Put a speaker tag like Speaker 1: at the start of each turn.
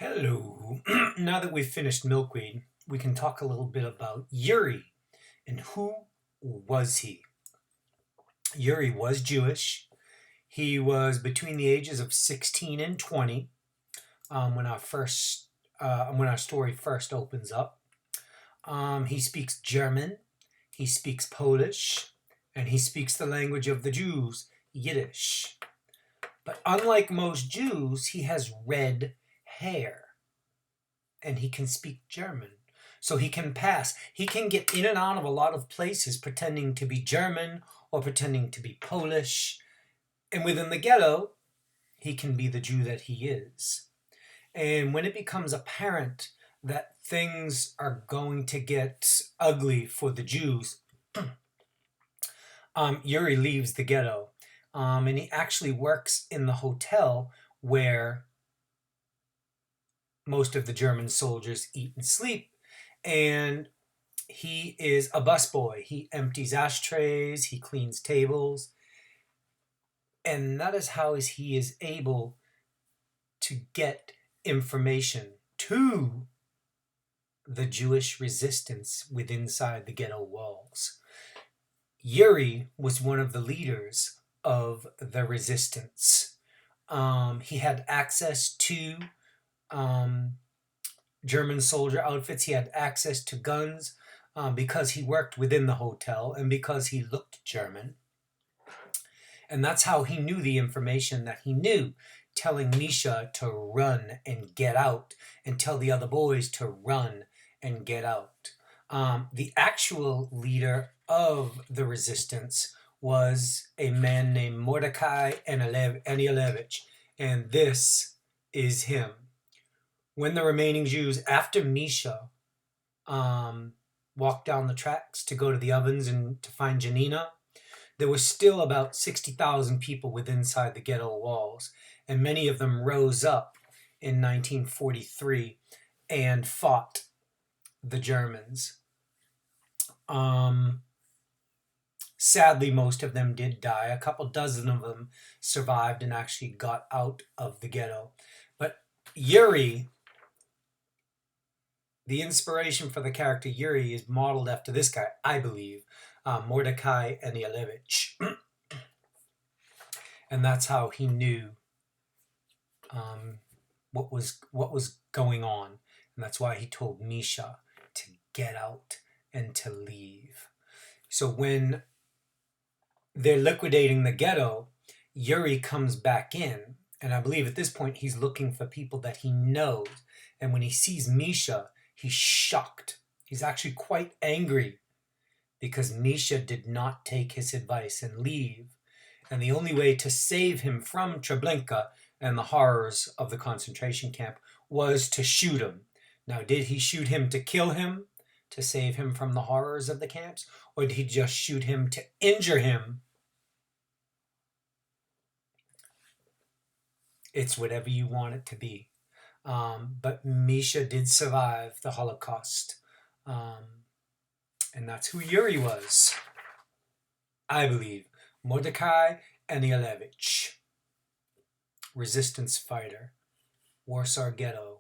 Speaker 1: Hello. Now that we've finished milkweed, we can talk a little bit about Yuri and who was he? Yuri was Jewish. He was between the ages of 16 and 20 when our story first opens up. He speaks German, he speaks Polish, and he speaks the language of the Jews, Yiddish. But unlike most Jews, he has red hair. And he can speak German. So he can pass. He can get in and out of a lot of places pretending to be German or pretending to be Polish. And within the ghetto, he can be the Jew that he is. And when it becomes apparent that things are going to get ugly for the Jews, Yuri leaves the ghetto. And he actually works in the hotel where most of the German soldiers eat and sleep. And he is a busboy. He empties ashtrays, he cleans tables. And that is how he is able to get information to the Jewish resistance within inside the ghetto walls. Yuri was one of the leaders of the resistance. He had access to German soldier outfits. He had access to guns because he worked within the hotel and because he looked German. And that's how he knew the information that he knew, telling Misha to run and get out and tell the other boys to run and get out. The actual leader of the resistance was a man named Mordecai Anielewicz, and this is him. When the remaining Jews, after Misha walked down the tracks to go to the ovens and to find Janina, there was still about 60,000 people within inside the ghetto walls, and many of them rose up in 1943 and fought the Germans. Sadly, most of them did die. A couple dozen of them survived and actually got out of the ghetto. But Yuri, the inspiration for the character Yuri, is modeled after this guy, I believe, Mordecai Anielewicz. And that's how he knew what was going on. And that's why he told Misha to get out and to leave. So when they're liquidating the ghetto, Yuri comes back in. And I believe at this point he's looking for people that he knows. And when he sees Misha, he's shocked. He's actually quite angry because Misha did not take his advice and leave. And the only way to save him from Treblinka and the horrors of the concentration camp was to shoot him. Now, did he shoot him to kill him, to save him from the horrors of the camps? Or did he just shoot him to injure him? It's whatever you want it to be. But Misha did survive the Holocaust. And that's who Yuri was, I believe. Mordecai Anielewicz, resistance fighter, Warsaw Ghetto.